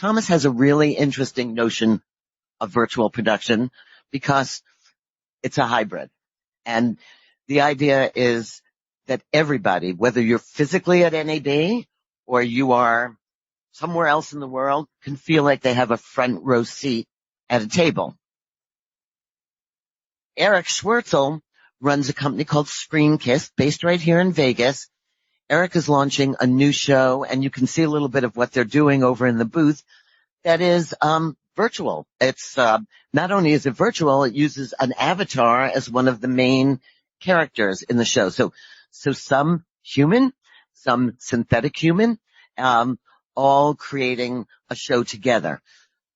Thomas has a really interesting notion of virtual production because it's a hybrid. And the idea is that everybody, whether you're physically at NAB or you are somewhere else in the world, can feel like they have a front row seat at a table. Eric Schwertzel runs a company called Screen.Kist, based right here in Vegas. Eric is launching a new show, and you can see a little bit of what they're doing over in the booth. That is virtual. It's not only is it virtual, it uses an avatar as one of the main characters in the show. So some human, some synthetic human, all creating a show together.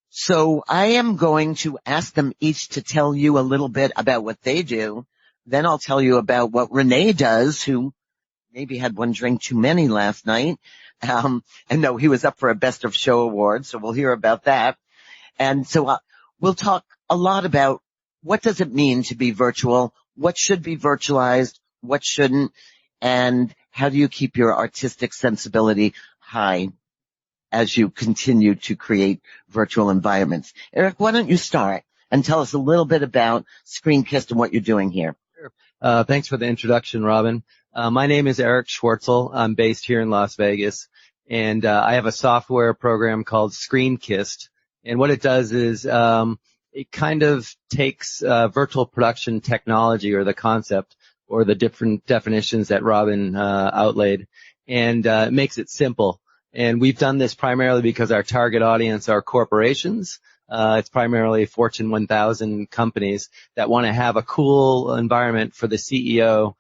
So I am going to ask them each to tell you a little bit about what they do. Then I'll tell you about what Rene does, who maybe had one drink too many last night. And no, he was up for a Best of Show award, so we'll hear about that. And so we'll talk a lot about what does it mean to be virtual, what should be virtualized, what shouldn't, and how do you keep your artistic sensibility high as you continue to create virtual environments. Eric, why don't you start and tell us a little bit about Screen.Kist and what you're doing here? Sure. Thanks for the introduction, Robin. My name is Eric Schwertzel. I'm based here in Las Vegas, and I have a software program called Screen.Kist. And what it does is it kind of takes virtual production technology or the concept or the different definitions that Robin outlaid and makes it simple. And we've done this primarily because our target audience are corporations. It's primarily Fortune 1000 companies that want to have a cool environment for the CEO,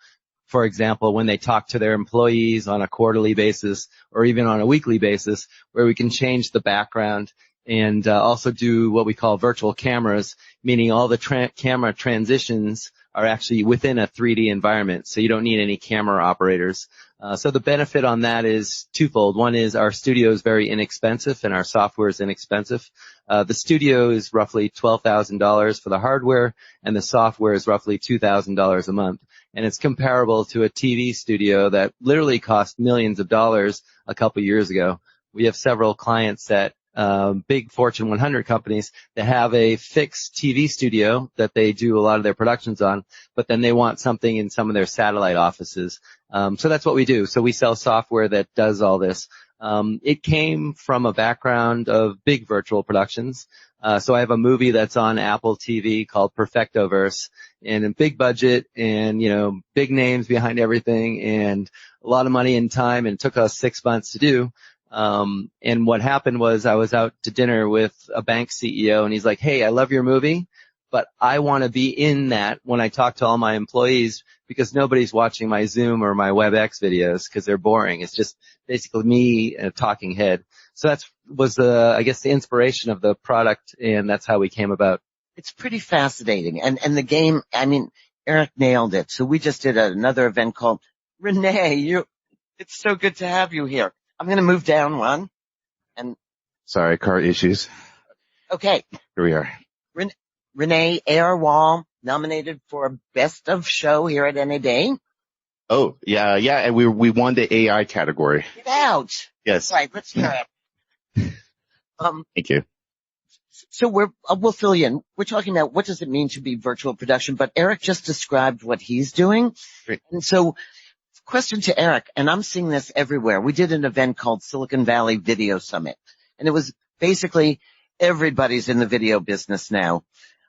for example, when they talk to their employees on a quarterly basis or even on a weekly basis, where we can change the background and also do what we call virtual cameras, meaning all the camera transitions are actually within a 3D environment, so you don't need any camera operators. So the benefit on that is twofold. One is our studio is very inexpensive and our software is inexpensive. The studio is roughly $12,000 for the hardware, and the software is roughly $2,000 a month. And it's comparable to a TV studio that literally cost millions of dollars a couple years ago. We have several clients that big Fortune 100 companies that have a fixed TV studio that they do a lot of their productions on, but then they want something in some of their satellite offices. So that's what we do. So we sell software that does all this. It came from a background of big virtual productions. So I have a movie that's on Apple TV called Perfectoverse, and a big budget and, big names behind everything and a lot of money and time, and it took us 6 months to do. And what happened was I was out to dinner with a bank CEO, and he's like, "Hey, I love your movie, but I want to be in that when I talk to all my employees because nobody's watching my Zoom or my WebEx videos because they're boring. It's just basically me and a talking head." So that was the inspiration of the product, and that's how we came about. It's pretty fascinating. And the game, Eric nailed it. So we just did another event called Rene. It's so good to have you here. I'm going to move down one. Sorry, car issues. Okay. Here we are. Rene, ARwall, nominated for Best of Show here at NAB. Oh, yeah, and we won the AI category. Get out. Yes. All right, let's hear it. Thank you. So we'll fill you in. We're talking about what does it mean to be virtual production, but Eric just described what he's doing. Great. And so question to Eric, and I'm seeing this everywhere. We did an event called Silicon Valley Video Summit, and it was basically everybody's in the video business now.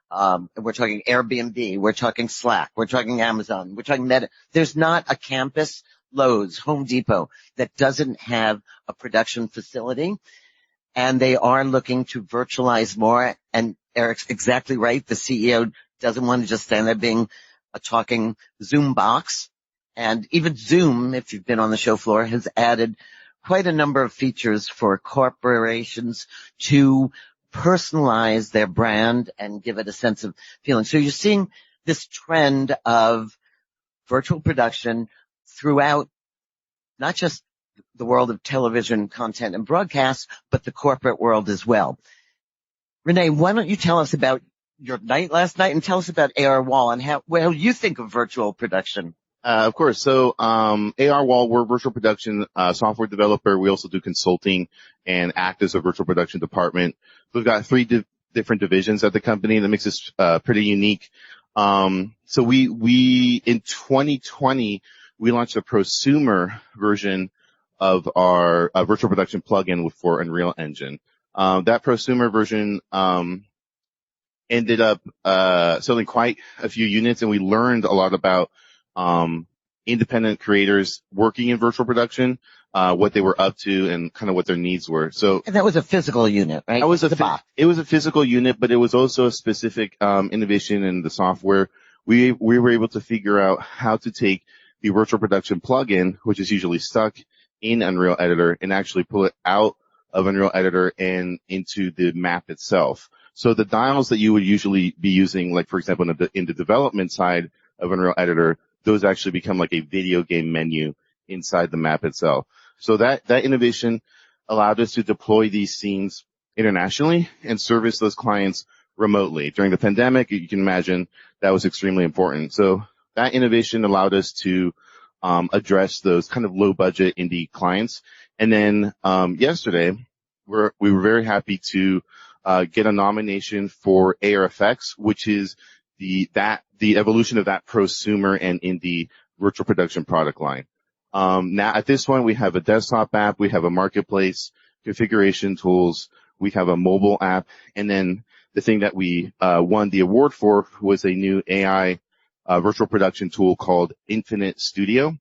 We're talking Airbnb, we're talking Slack, we're talking Amazon, we're talking Meta. There's not a campus, Lowe's, Home Depot, that doesn't have a production facility, and they are looking to virtualize more. And Eric's exactly right. The CEO doesn't want to just stand there being a talking Zoom box. And even Zoom, if you've been on the show floor, has added quite a number of features for corporations to personalize their brand and give it a sense of feeling. So you're seeing this trend of virtual production throughout not just the world of television content and broadcast, but the corporate world as well. Rene, why don't you tell us about your night last night and tell us about ARwall and how you think of virtual production? Of course. So, ARwall, we're a virtual production software developer. We also do consulting and act as a virtual production department. We've got three different divisions at the company that makes us pretty unique. So we in 2020 we launched a prosumer version of our virtual production plugin for Unreal Engine. That prosumer version ended up selling quite a few units, and we learned a lot about independent creators working in virtual production, what they were up to, and kind of what their needs were. So, And that was a physical unit, right? it was box. it was a physical unit, but it was also a specific innovation in the software. We were able to figure out how to take the virtual production plugin, which is usually stuck in Unreal Editor, and actually pull it out of Unreal Editor and into the map itself. So the dials that you would usually be using, like for example in the development side of Unreal Editor, those actually become like a video game menu inside the map itself. So that innovation allowed us to deploy these scenes internationally and service those clients remotely. During the pandemic, you can imagine that was extremely important. So that innovation allowed us to address those kind of low budget indie clients. And then yesterday, we were very happy to get a nomination for ARFX, which is the evolution of that prosumer and indie virtual production product line. Now at this one, we have a desktop app, we have a marketplace, configuration tools, we have a mobile app, and then the thing that we won the award for was a new AI virtual production tool called Infinite Studio.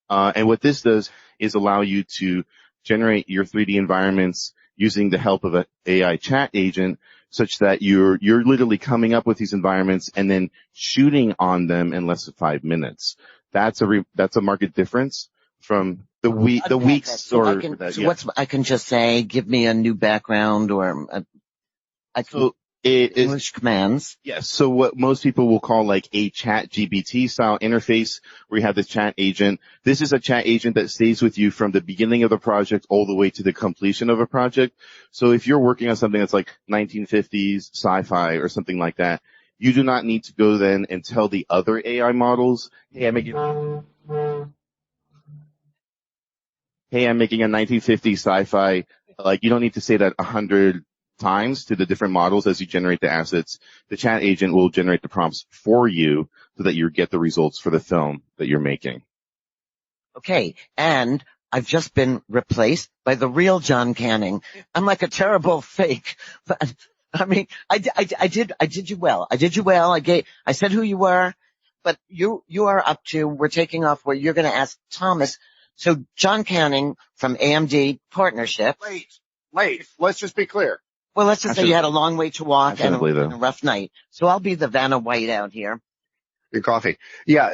And what this does is allow you to generate your 3D environments using the help of an AI chat agent, such that you're literally coming up with these environments and then shooting on them in less than 5 minutes. That's a market difference from the weeks So or I can just say, give me a new background or English commands. Yes. So what most people will call like a chat GPT style interface, where you have the chat agent. This is a chat agent that stays with you from the beginning of the project all the way to the completion of a project. So if you're working on something that's like 1950s sci-fi or something like that, you do not need to go then and tell the other AI models, hey, I'm making a 1950s sci-fi. Like, you don't need to say that 100 times to the different models as you generate the assets. The chat agent will generate the prompts for you so that you get the results for the film that you're making. Okay, and I've just been replaced by the real John Canning. I'm like a terrible fake, but I mean, I did you well. I did you well. I said who you were, but you are up to, we're taking off where you're going to ask Thomas. So John Canning from AMD Partnership. Late. Let's just be clear. Well, let's just say you had a long way to walk and a rough night. So I'll be the Vanna White out here. Your coffee. Yeah.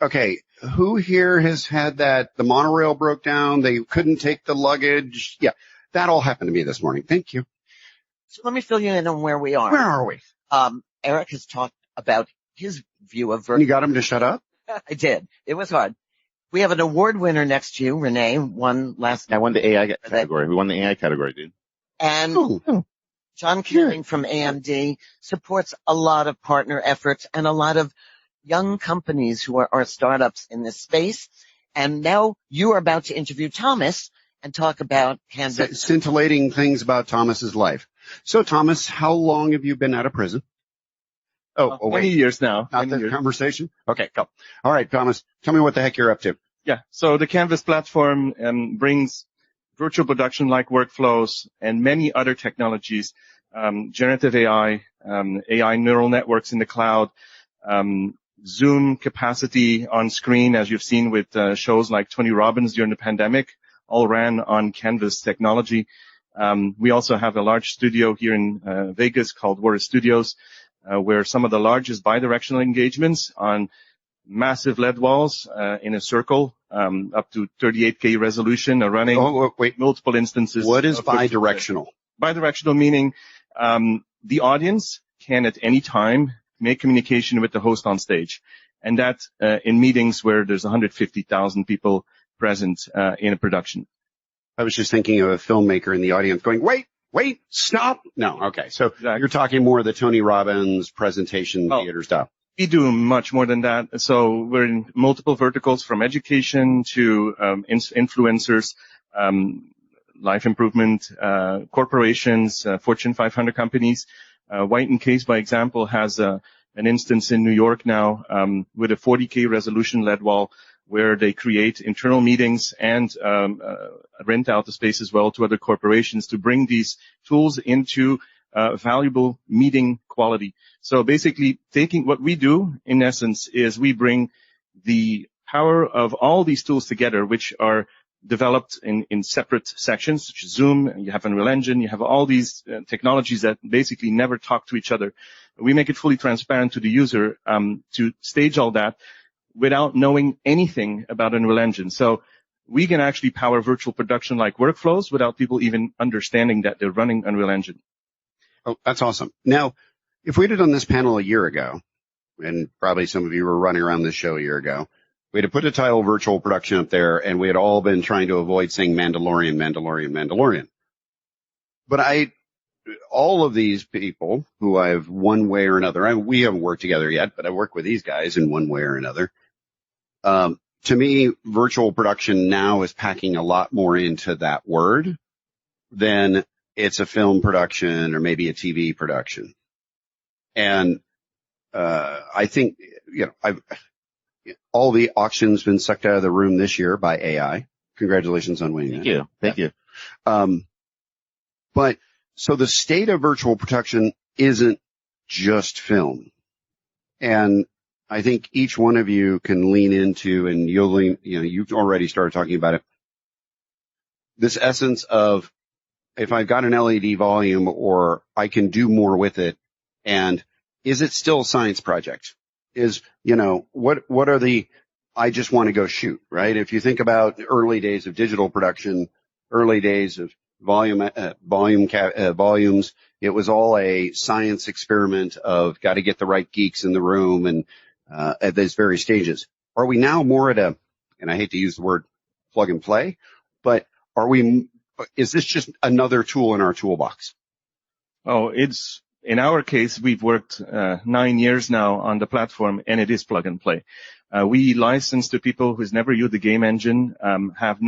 Okay. Who here has had that? The monorail broke down. They couldn't take the luggage. Yeah. That all happened to me this morning. Thank you. So let me fill you in on where we are. Where are we? Eric has talked about his view of virtual. You got him to shut up? I did. It was hard. We have an award winner next to you. Rene won last night. I won the AI category. We won the AI category, dude. And John Canning from AMD supports a lot of partner efforts and a lot of young companies who are startups in this space. And now you are about to interview Thomas and talk about Canvas. Scintillating things about Thomas's life. So, Thomas, how long have you been out of prison? Oh, wait. Many years now. Not the conversation? Okay, go. All right, Thomas, tell me what the heck you're up to. Yeah. So the Canvas platform brings virtual production-like workflows and many other technologies, generative AI, AI neural networks in the cloud, Zoom capacity on screen, as you've seen with shows like Tony Robbins during the pandemic, all ran on Canvas technology. We also have a large studio here in Vegas called Wara Studios, where some of the largest bidirectional engagements on massive LED walls in a circle, up to 38K resolution, are running multiple instances. What is bidirectional? Bidirectional meaning the audience can at any time make communication with the host on stage. And that in meetings where there's 150,000 people present in a production. I was just thinking of a filmmaker in the audience going, wait, stop. No, okay. So You're talking more of the Tony Robbins presentation theater stuff. We do much more than that. So we're in multiple verticals, from education to influencers, life improvement, corporations, Fortune 500 companies. White&Case, by example, has an instance in New York now with a 40K resolution LED wall where they create internal meetings and rent out the space as well to other corporations to bring these tools into valuable meeting quality. So basically, taking what we do, in essence, is we bring the power of all these tools together, which are developed in separate sections, such as Zoom, you have Unreal Engine, you have all these technologies that basically never talk to each other. We make it fully transparent to the user to stage all that without knowing anything about Unreal Engine. So we can actually power virtual production-like workflows without people even understanding that they're running Unreal Engine. Oh, that's awesome. Now, if we'd have done this panel a year ago, and probably some of you were running around this show a year ago, we'd have put the title virtual production up there, and we had all been trying to avoid saying Mandalorian, Mandalorian, Mandalorian. But all of these people who I've one way or another, we haven't worked together yet, but I work with these guys in one way or another. To me, virtual production now is packing a lot more into that word than it's a film production or maybe a TV production. And I think, all the auction's been sucked out of the room this year by AI. Congratulations on winning. Thank you. But so the state of virtual production isn't just film. And I think each one of you can lean into, and you've already started talking about it, this essence of, if I've got an LED volume, or I can do more with it, and is it still a science project? What are I just want to go shoot, right? If you think about the early days of digital production, early days of volumes, it was all a science experiment of got to get the right geeks in the room, and at those various stages. Are we now more at and I hate to use the word plug and play, but is this just another tool in our toolbox? Oh, in our case, we've worked 9 years now on the platform, and it is plug and play. We license to people who's never used the game engine, have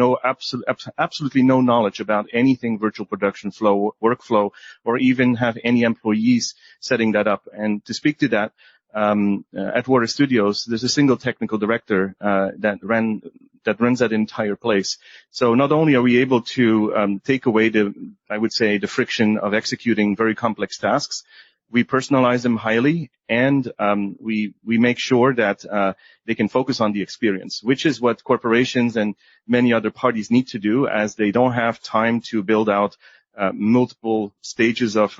absolutely no knowledge about anything virtual production flow, workflow, or even have any employees setting that up. And to speak to that, at Water Studios, there's a single technical director that runs that entire place. So not only are we able to take away the friction of executing very complex tasks, we personalize them highly, and we make sure that they can focus on the experience, which is what corporations and many other parties need to do, as they don't have time to build out multiple stages of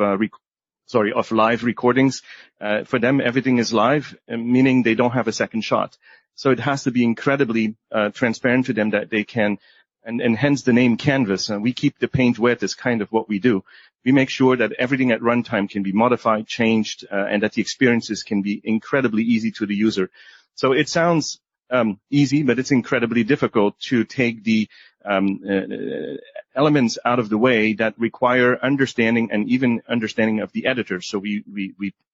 live recordings. For them, everything is live, meaning they don't have a second shot. So it has to be incredibly transparent to them that they can, and hence the name Canvas. We keep the paint wet is kind of what we do. We make sure that everything at runtime can be modified, changed, and that the experiences can be incredibly easy to the user. So it sounds easy, but it's incredibly difficult to take the elements out of the way that require understanding, and even understanding of the editor. So we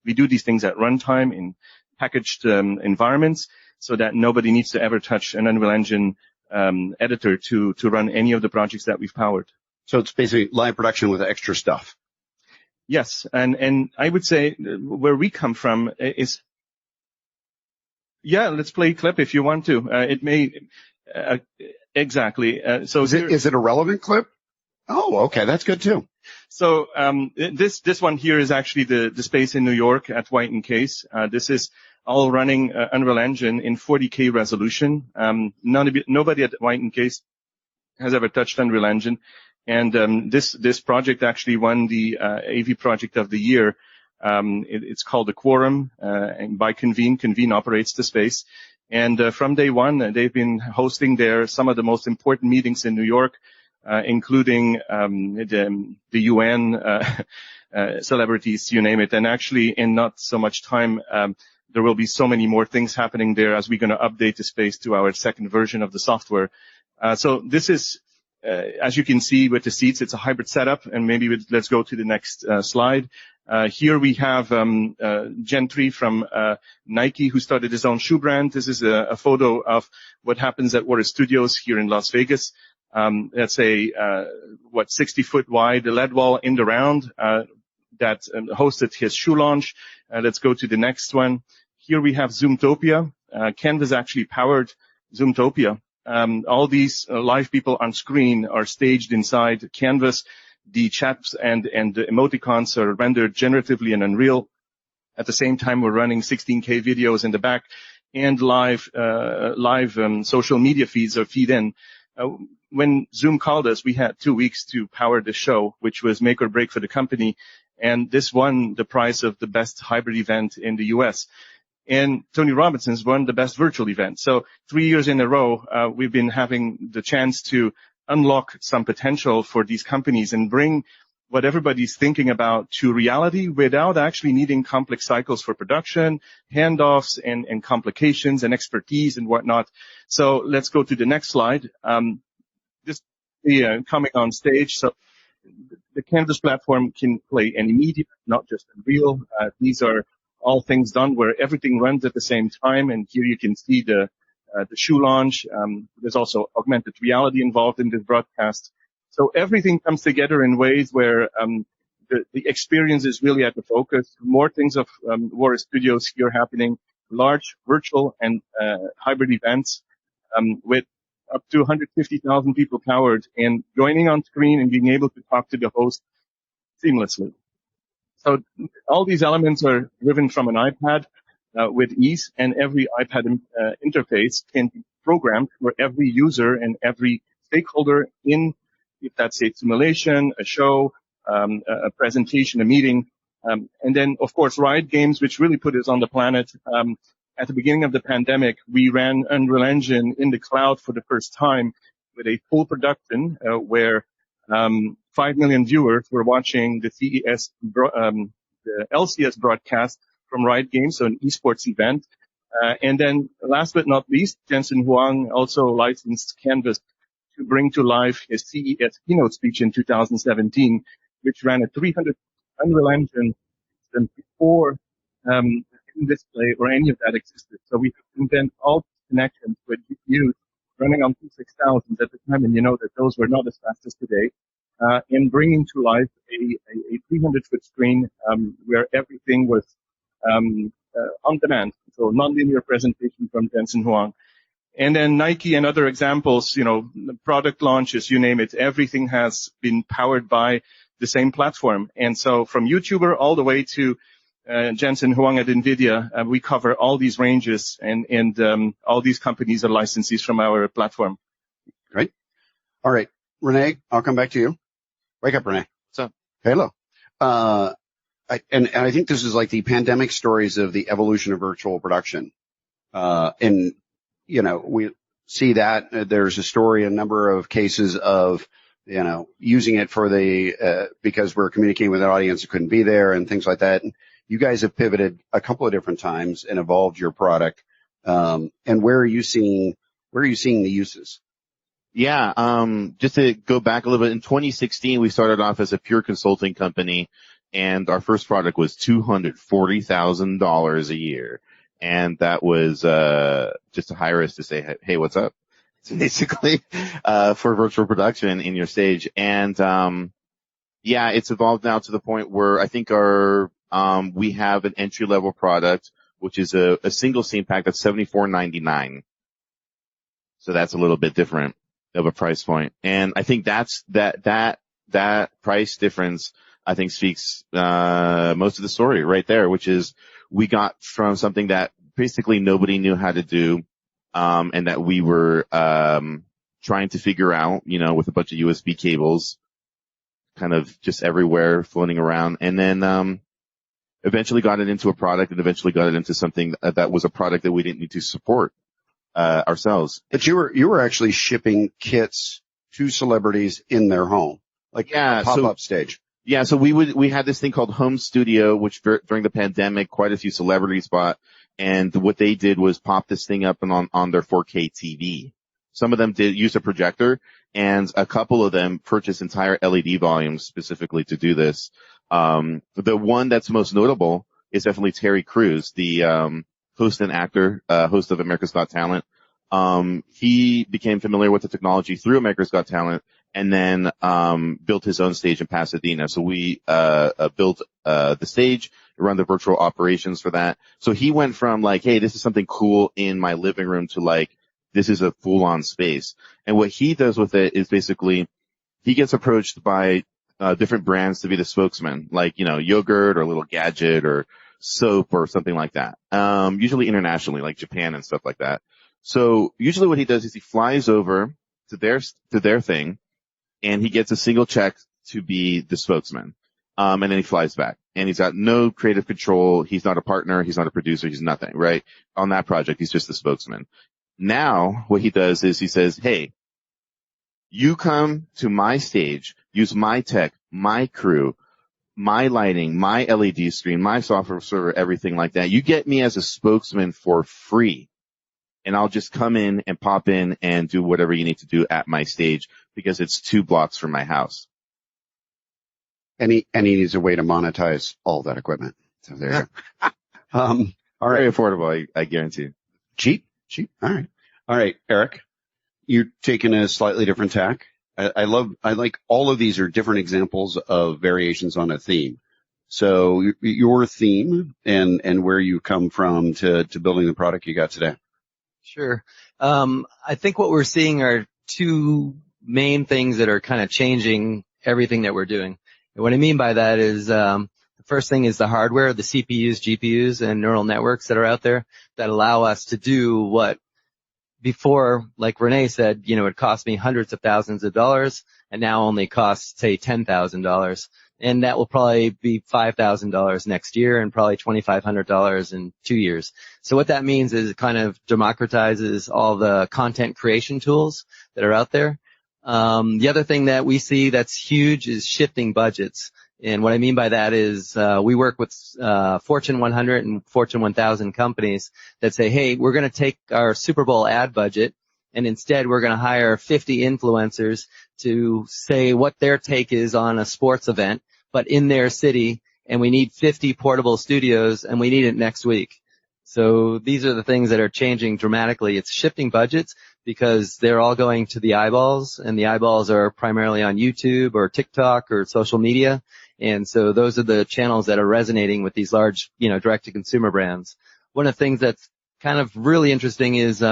do these things at runtime in packaged environments, so that nobody needs to ever touch an Unreal Engine editor to run any of the projects that we've powered. So it's basically live production with extra stuff. Yes, and I would say where we come from is, let's play a clip if you want to. It may exactly. So is it a relevant clip? Oh, okay, that's good too. So this one here is actually the space in New York at White&Case. This is all running Unreal Engine in 40K resolution. Nobody at White&Case has ever touched Unreal Engine. And this project actually won the AV Project of the Year. It's called the Quorum, and by Convene. Convene operates the space. And from day one, they've been hosting there some of the most important meetings in New York, including the UN, celebrities, you name it. And actually, in not so much time, there will be so many more things happening there as we're going to update the space to our second version of the software. So this is, as you can see with the seats, it's a hybrid setup. And maybe let's go to the next slide. Here we have Gentry from Nike, who started his own shoe brand. This is a photo of what happens at Warner Studios here in Las Vegas. That's a 60-foot wide LED wall in the round that hosted his shoe launch. Let's go to the next one. Here we have Zoomtopia. Canvas actually powered Zoomtopia. All these live people on screen are staged inside Canvas. The chats and the emoticons are rendered generatively in Unreal. At the same time, we're running 16K videos in the back, and live social media feeds are feed in. When Zoom called us, we had 2 weeks to power the show, which was make or break for the company. And this won the prize of the best hybrid event in the US. And Tony Robinson's won the best virtual event. So 3 years in a row, we've been having the chance to unlock some potential for these companies and bring what everybody's thinking about to reality without actually needing complex cycles for production, handoffs and complications and expertise and whatnot. So let's go to the next slide. This is coming on stage. So the Canvas platform can play any media, not just Unreal. These are all things done where everything runs at the same time. And here you can see the shoe launch. There's also augmented reality involved in this broadcast. So everything comes together in ways where the experience is really at the focus. More things of Warner Studios here happening, large virtual and hybrid events with up to 150,000 people powered and joining on screen and being able to talk to the host seamlessly. So all these elements are driven from an iPad with ease, and every iPad interface can be programmed for every user and every stakeholder in, if that's a simulation, a show, a presentation, a meeting. And then, of course, Riot Games, which really put us on the planet. At the beginning of the pandemic, we ran Unreal Engine in the cloud for the first time with a full production where 5 million viewers were watching the the LCS broadcast from Riot Games, so an esports event. And then last but not least, Jensen Huang also licensed Canvas to bring to life his CES keynote speech in 2017, which ran at 300 Unreal Engine before display or any of that existed. So we could invent all connections with GPUs running on P6000s at the time, and you know that those were not as fast as today, in bringing to life a 300-foot screen where everything was on demand, so nonlinear presentation from Jensen Huang. And then Nike and other examples, product launches, you name it, everything has been powered by the same platform. And so from YouTuber all the way to Jensen Huang at NVIDIA, we cover all these ranges, and all these companies are licensees from our platform. Great. All right. Rene, I'll come back to you. Wake up, Rene. What's up? Hello. And I think this is like the pandemic stories of the evolution of virtual production. And, we see that there's a number of cases of, using it for because we're communicating with an audience who couldn't be there and things like that. And you guys have pivoted a couple of different times and evolved your product. And where are you seeing the uses? Yeah, just to go back a little bit, in 2016, we started off as a pure consulting company, and our first product was $240,000 a year. And that was just to hire us to say, hey, what's up? It's basically for virtual production in your stage. And it's evolved now to the point where I think we have an entry-level product, which is a single scene pack that's $74.99. So that's a little bit different of a price point. And I think that price difference, I think, speaks most of the story right there, which is we got from something that basically nobody knew how to do, and that we were trying to figure out, with a bunch of USB cables kind of just everywhere floating around, and then eventually got it into a product, and eventually got it into something that was a product that we didn't need to support ourselves. But you were actually shipping kits to celebrities in their home, like a pop-up stage. Yeah, so we had this thing called Home Studio, which during the pandemic, quite a few celebrities bought, and what they did was pop this thing up and on their 4K TV. Some of them did use a projector, and a couple of them purchased entire LED volumes specifically to do this. The one that's most notable is definitely Terry Crews, the host and actor, host of America's Got Talent. He became familiar with the technology through America's Got Talent and then built his own stage in Pasadena. So we built the stage, run the virtual operations for that. So he went from like, hey, this is something cool in my living room to like, this is a full-on space. And what he does with it is basically he gets approached by different brands to be the spokesman, like, you know, yogurt or a little gadget or soap or something like that. Usually internationally, like Japan and stuff like that. So usually what he does is he flies over to their thing and he gets a single check to be the spokesman. And then he flies back and he's got no creative control. He's not a partner. He's not a producer. He's nothing, right? On that project, he's just the spokesman. Now what he does is he says, hey, you come to my stage, use my tech, my crew, my lighting, my LED screen, my software server, everything like that. You get me as a spokesman for free. And I'll just come in and pop in and do whatever you need to do at my stage because it's 2 blocks from my house. And he needs a way to monetize all that equipment. So there you go. All right. Very affordable, I guarantee. Cheap. All right, Eric, you're taking a slightly different tack. I like all of these are different examples of variations on a theme. So your theme and where you come from to building the product you got today. Sure. I think what we're seeing are 2 main things that are kind of changing everything that we're doing. And what I mean by that is, the first thing is the hardware, the CPUs, GPUs, and neural networks that are out there that allow us to do what before, like Rene said, you know, it cost me hundreds of thousands of dollars and now only costs, say, $10,000. And that will probably be $5,000 next year and probably $2,500 in 2 years. So what that means is it kind of democratizes all the content creation tools that are out there. The other thing that we see that's huge is shifting budgets. And what I mean by that is we work with Fortune 100 and Fortune 1000 companies that say, hey, we're going to take our Super Bowl ad budget and instead we're going to hire 50 influencers to say what their take is on a sports event, but in their city, and we need 50 portable studios and we need it next week. So these are the things that are changing dramatically. It's shifting budgets because they're all going to the eyeballs, and the eyeballs are primarily on YouTube or TikTok or social media. And so those are the channels that are resonating with these large, you know, direct-to-consumer brands. One of the things that's kind of really interesting is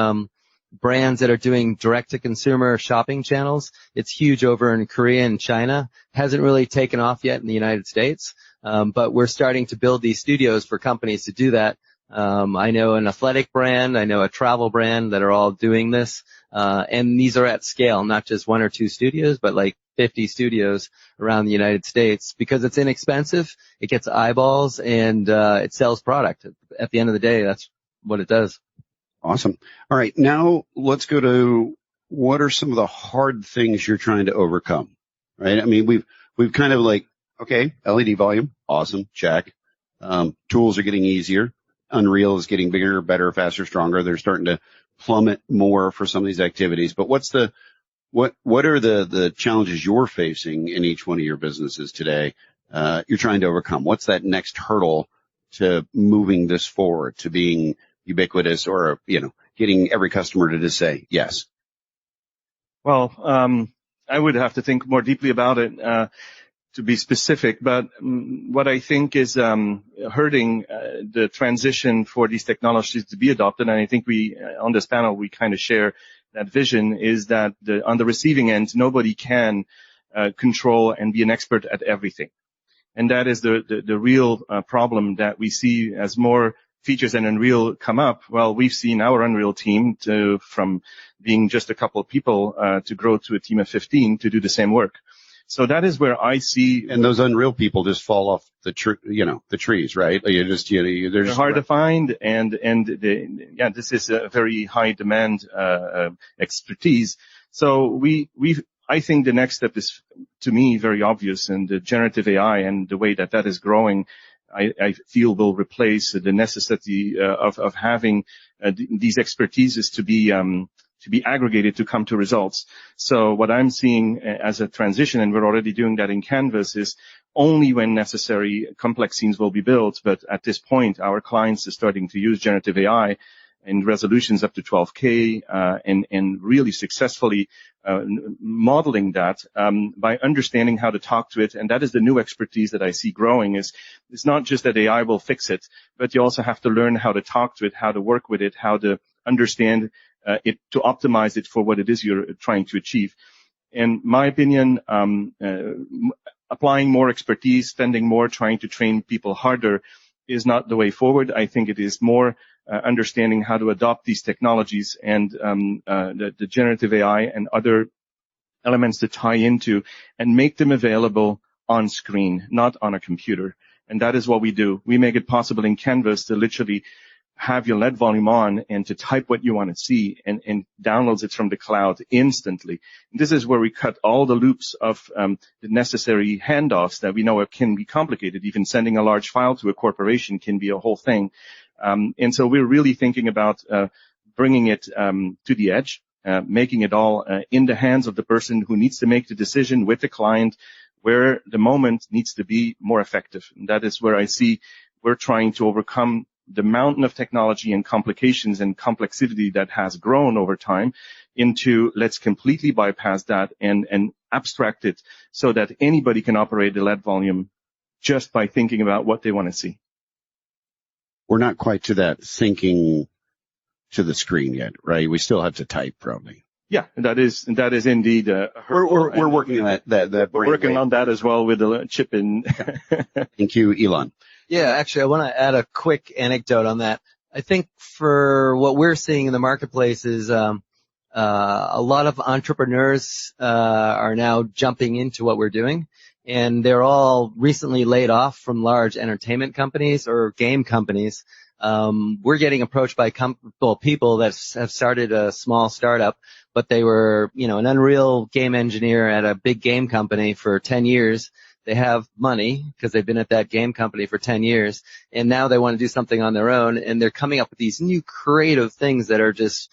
brands that are doing direct-to-consumer shopping channels. It's huge over in Korea and China. Hasn't really taken off yet in the United States, but we're starting to build these studios for companies to do that. I know an athletic brand, I know a travel brand that are all doing this, and these are at scale, not just 1 or 2 studios, but like 50 studios around the United States because it's inexpensive, it gets eyeballs, and it sells product. At the end of the day, that's what it does. Awesome. All right. Now let's go to what are some of the hard things you're trying to overcome, right? I mean, we've kind of like, okay, LED volume, awesome, check. Tools are getting easier. Unreal is getting bigger, better, faster, stronger. They're starting to plummet more for some of these activities. But what are the challenges you're facing in each one of your businesses today? You're trying to overcome. What's that next hurdle to moving this forward, to being ubiquitous or, you know, getting every customer to just say yes? Well, I would have to think more deeply about it to be specific, but what I think is hurting the transition for these technologies to be adopted, and I think we, on this panel, we kind of share that vision, is that on the receiving end, nobody can control and be an expert at everything. And that is the real problem that we see as more features in Unreal come up. Well, we've seen our Unreal team from being just a couple of people to grow to a team of 15 to do the same work. So that is where I see. And those Unreal people just fall off the trees, right? They're just hard to find, and this is a very high demand expertise. So I think the next step is, to me, very obvious, and the generative AI and the way that is growing, I feel will replace the necessity of having these expertises to be aggregated to come to results. So what I'm seeing as a transition, and we're already doing that in Canvas, is only when necessary, complex scenes will be built. But at this point, our clients are starting to use generative AI in resolutions up to 12K, and really successfully modeling that by understanding how to talk to it. And that is the new expertise that I see growing. Is it's not just that AI will fix it, but you also have to learn how to talk to it, how to work with it, how to understand it, to optimize it for what it is you're trying to achieve. In my opinion, applying more expertise, spending more, trying to train people harder is not the way forward. I think it is more understanding how to adopt these technologies and the generative AI and other elements to tie into and make them available on screen, not on a computer. And that is what we do. We make it possible in Canvas to literally have your LED volume on and to type what you want to see, and downloads it from the cloud instantly. And this is where we cut all the loops of the necessary handoffs that we know can be complicated. Even sending a large file to a corporation can be a whole thing. And so we're really thinking about bringing it to the edge, making it all in the hands of the person who needs to make the decision with the client, where the moment needs to be more effective. And that is where I see we're trying to overcome the mountain of technology and complications and complexity that has grown over time into let's completely bypass that and abstract it so that anybody can operate the LED volume just by thinking about what they want to see. We're not quite to that syncing to the screen yet, right? We still have to type probably. Yeah, that is indeed a hurdle. We're working on that. We're working on that as well with the chip in. Thank you, Elon. Yeah, actually, I want to add a quick anecdote on that. I think for what we're seeing in the marketplace is a lot of entrepreneurs are now jumping into what we're doing, and they're all recently laid off from large entertainment companies or game companies. We're getting approached by people that have started a small startup, but they were, an Unreal game engineer at a big game company for 10 years. They have money because they've been at that game company for 10 years, and now they want to do something on their own, and they're coming up with these new creative things that are just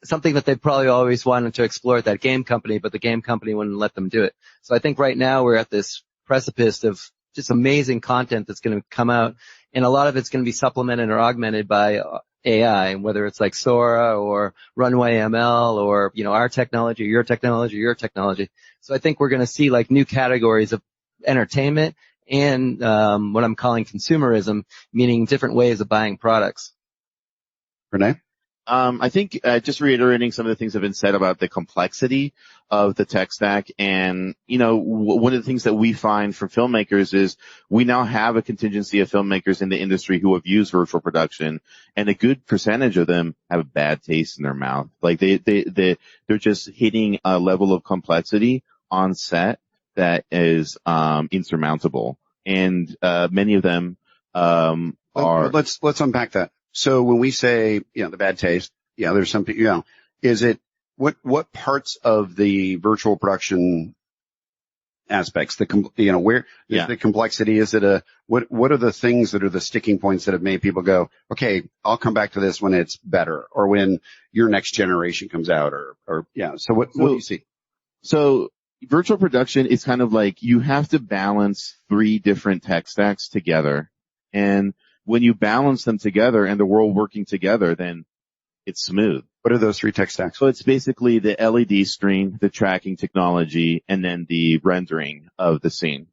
something that they probably always wanted to explore at that game company, but the game company wouldn't let them do it. So I think right now we're at this precipice of just amazing content that's going to come out, and a lot of it's going to be supplemented or augmented by AI, whether it's like Sora or Runway ML or, our technology, your technology, your technology. So I think we're going to see like new categories of entertainment and what I'm calling consumerism, meaning different ways of buying products. Rene? I think just reiterating some of the things that have been said about the complexity of the tech stack, and one of the things that we find from filmmakers is we now have a contingency of filmmakers in the industry who have used virtual production, and a good percentage of them have a bad taste in their mouth. Like they're just hitting a level of complexity on set that is insurmountable, and many of them are. Let's unpack that. So when we say the bad taste, there's some people. Is it what parts of the virtual production aspects? Where is the complexity? Is it what are the things that are the sticking points that have made people go, okay, I'll come back to this when it's better, or when your next generation comes out, or So what do you see? So virtual production is kind of like you have to balance 3 different tech stacks together. And when you balance them together and the world working together, then it's smooth. What are those 3 tech stacks? So it's basically the LED screen, the tracking technology, and then the rendering of the scene.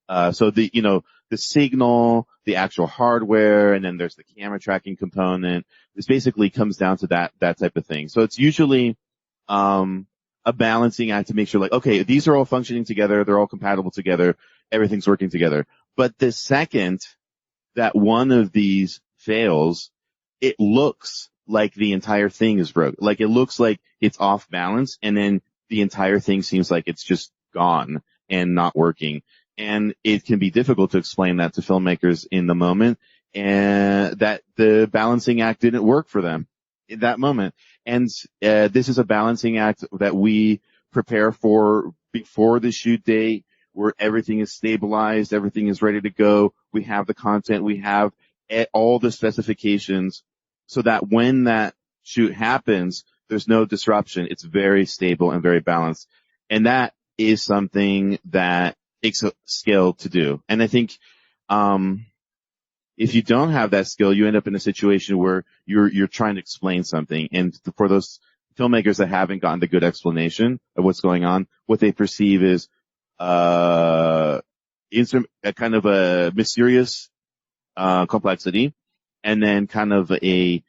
So the signal, the actual hardware, and then there's the camera tracking component. This basically comes down to that type of thing. So it's usually, a balancing act to make sure, like, okay, these are all functioning together, they're all compatible together, everything's working together. But the second that one of these fails, it looks like the entire thing is broke. Like it looks like it's off balance, and then the entire thing seems like it's just gone and not working. And it can be difficult to explain that to filmmakers in the moment, and that the balancing act didn't work for them in that moment. And this is a balancing act that we prepare for before the shoot date, where everything is stabilized, everything is ready to go. We have the content, we have all the specifications, so that when that shoot happens, there's no disruption. It's very stable and very balanced. And that is something that takes a skill to do. And I think, if you don't have that skill, you end up in a situation where you're trying to explain something. And for those filmmakers that haven't gotten the good explanation of what's going on, what they perceive is, a kind of a mysterious, complexity, and then kind of a,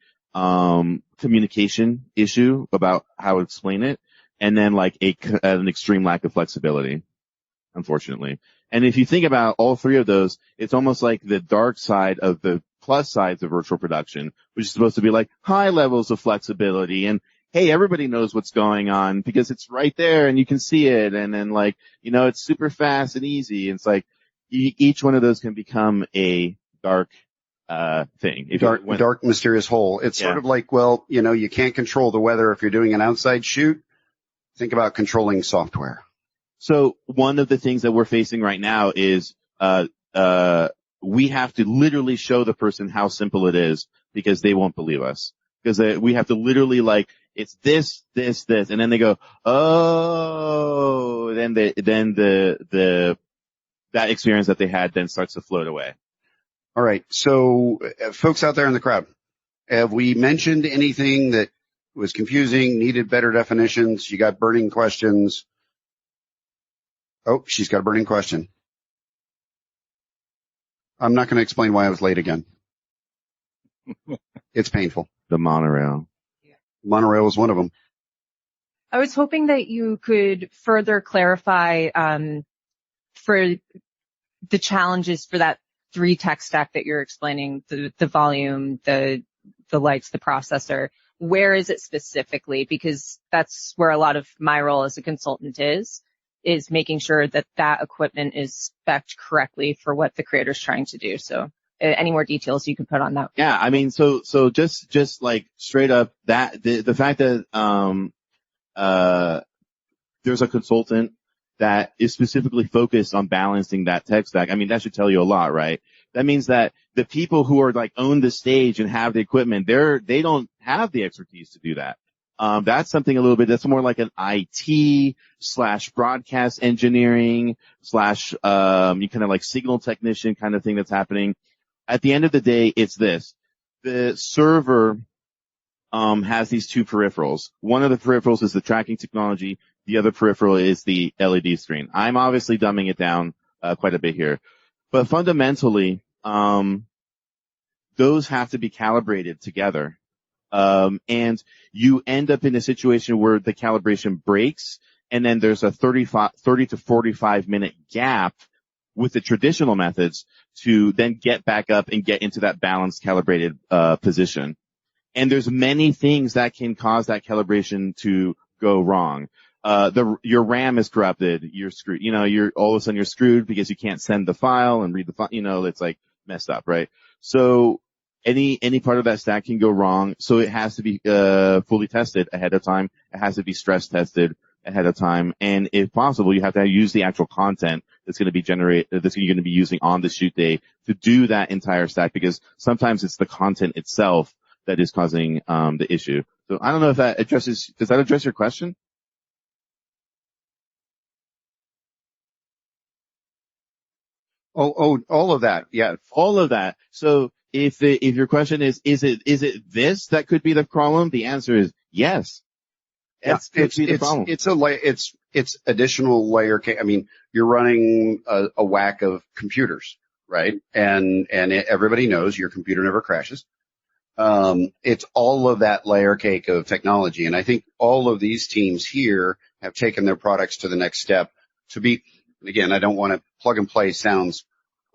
communication issue about how to explain it, and then like an extreme lack of flexibility, unfortunately. And if you think about all three of those, it's almost like the dark side of the plus sides of virtual production, which is supposed to be like high levels of flexibility and, hey, everybody knows what's going on because it's right there and you can see it. And then like, it's super fast and easy. And it's like each one of those can become a dark thing. Dark, mysterious hole. It's sort of like, well, you can't control the weather if you're doing an outside shoot. Think about controlling software. So one of the things that we're facing right now is, we have to literally show the person how simple it is because they won't believe us. Because we have to literally like, it's this, and then they go, oh, then that experience that they had then starts to float away. All right. So, folks out there in the crowd, have we mentioned anything that was confusing, needed better definitions? You got burning questions? Oh, she's got a burning question. I'm not going to explain why I was late again. It's painful. The monorail. Monorail was one of them. I was hoping that you could further clarify for the challenges for that 3 tech stack that you're explaining, the volume, the lights, the processor. Where is it specifically? Because that's where a lot of my role as a consultant is making sure that equipment is spec'd correctly for what the creator's trying to do. So any more details you could put on that? Yeah, I mean, so just like straight up that the fact that there's a consultant that is specifically focused on balancing that tech stack, I mean, that should tell you a lot, right? That means that the people who are like own the stage and have the equipment, they don't have the expertise to do that. That's something a little bit, that's more like an IT/broadcast engineering / you kind of like signal technician kind of thing that's happening. At the end of the day, it's this. The server, has these 2 peripherals. One of the peripherals is the tracking technology. The other peripheral is the LED screen. I'm obviously dumbing it down, quite a bit here. But fundamentally, those have to be calibrated together. And you end up in a situation where the calibration breaks and then there's a 30 to 45 minute gap with the traditional methods to then get back up and get into that balanced calibrated, position. And there's many things that can cause that calibration to go wrong. Your RAM is corrupted. You're screwed. You're all of a sudden you're screwed because you can't send the file and read the file. It's like messed up, right? So any part of that stack can go wrong. So it has to be, fully tested ahead of time. It has to be stress tested ahead of time. And if possible, you have to use the actual content that's going to be that's you're going to be using on the shoot day to do that entire stack, because sometimes it's the content itself that is causing, the issue. So I don't know if does that address your question? Oh, all of that. Yeah. All of that. So if your question is it this that could be the problem? The answer is yes. Yeah, it's additional layer. I mean, you're running a whack of computers, right? And everybody knows your computer never crashes. It's all of that layer cake of technology. And I think all of these teams here have taken their products to the next step to be, again, I don't want to plug and play sounds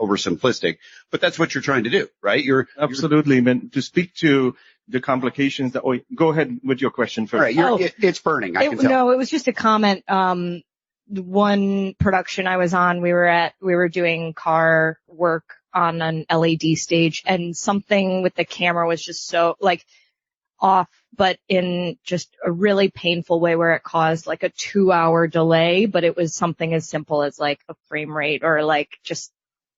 oversimplistic, but that's what you're trying to do, right? Absolutely. To speak to the complications go ahead with your question first. All right. It's burning. I can tell. No, it was just a comment. One production I was on, we were doing car work on an LED stage, and something with the camera was just so like off, but in just a really painful way where it caused like a 2-hour delay, but it was something as simple as like a frame rate or like just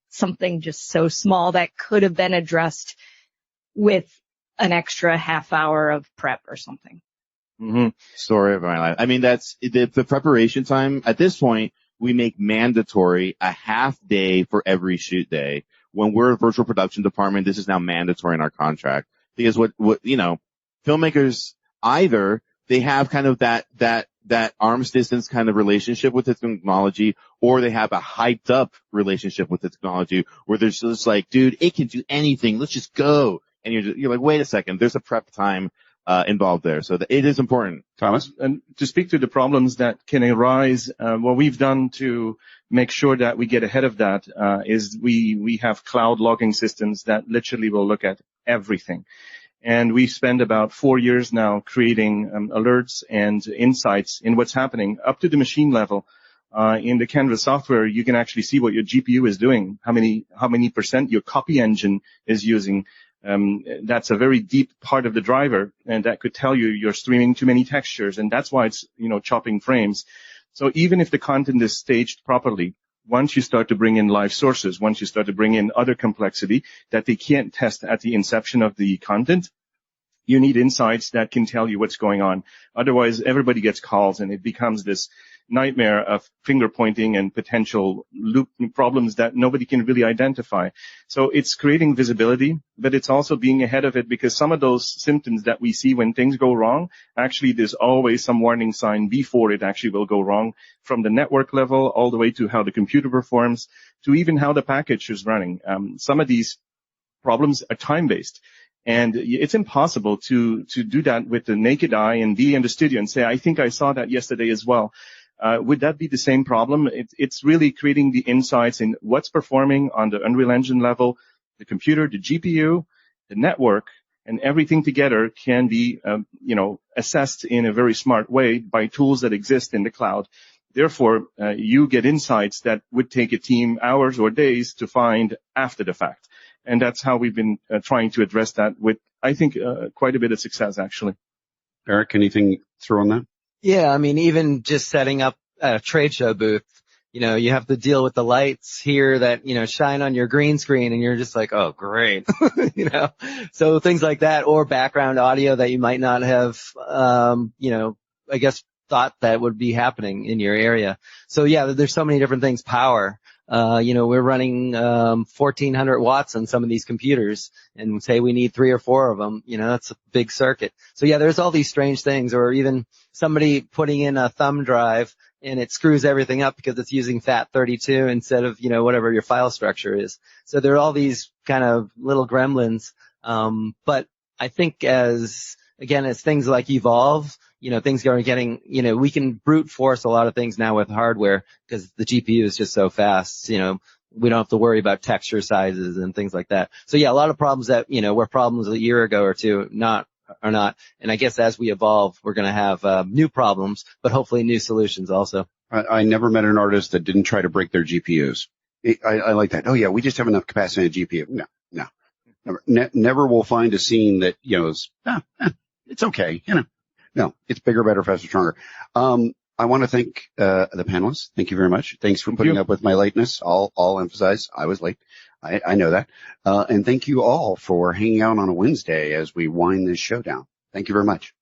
something just so small that could have been addressed with an extra half hour of prep or something. Mm-hmm. Story of my life. I mean, that's the preparation time. At this point, we make mandatory a half day for every shoot day. When we're a virtual production department, this is now mandatory in our contract. Because what, filmmakers either they have kind of that arm's distance kind of relationship with the technology, or they have a hyped up relationship with the technology where they're just like, dude, it can do anything. Let's just go. And you're like, wait a second. There's a prep time involved there. So it is important. Thomas? And to speak to the problems that can arise, what we've done to make sure that we get ahead of that is we have cloud logging systems that literally will look at everything. And we spend about 4 years now creating alerts and insights in what's happening up to the machine level. In the Canvas software, you can actually see what your GPU is doing, how many percent your copy engine is using. That's a very deep part of the driver, and that could tell you you're streaming too many textures, and that's why it's, chopping frames. So even if the content is staged properly, once you start to bring in live sources, once you start to bring in other complexity that they can't test at the inception of the content, you need insights that can tell you what's going on. Otherwise, everybody gets calls, and it becomes this nightmare of finger pointing and potential loop problems that nobody can really identify. So it's creating visibility, but it's also being ahead of it, because some of those symptoms that we see when things go wrong, actually there's always some warning sign before it actually will go wrong, from the network level all the way to how the computer performs to even how the package is running. Some of these problems are time-based. And it's impossible to do that with the naked eye and be in the studio and say, I think I saw that yesterday as well. Would that be the same problem? It's really creating the insights in what's performing on the Unreal Engine level, the computer, the GPU, the network, and everything together can be, assessed in a very smart way by tools that exist in the cloud. Therefore, you get insights that would take a team hours or days to find after the fact. And that's how we've been trying to address that with, I think, quite a bit of success, actually. Eric, anything throw on that? Yeah, I mean, even just setting up a trade show booth, you have to deal with the lights here that, shine on your green screen, and you're just like, oh, great. So things like that, or background audio that you might not have, I guess thought that would be happening in your area. So yeah, there's so many different things. Power. We're running 1400 watts on some of these computers, and say we need 3 or 4 of them. That's a big circuit. So yeah, there's all these strange things, or even somebody putting in a thumb drive and it screws everything up because it's using FAT32 instead of, whatever your file structure is. So there are all these kind of little gremlins. But I think as things like evolve, things are getting, we can brute force a lot of things now with hardware because the GPU is just so fast. We don't have to worry about texture sizes and things like that. So yeah, a lot of problems that, were problems a year ago or two, are not. And I guess as we evolve, we're going to have new problems, but hopefully new solutions also. I never met an artist that didn't try to break their GPUs. I like that. Oh yeah, we just have enough capacity in a GPU. No. Never will find a scene that, it's okay, No, it's bigger, better, faster, stronger. I want to thank the panelists. Thank you very much. Thanks for putting up with my lateness. I'll emphasize I was late. I know that. And thank you all for hanging out on a Wednesday as we wind this show down. Thank you very much.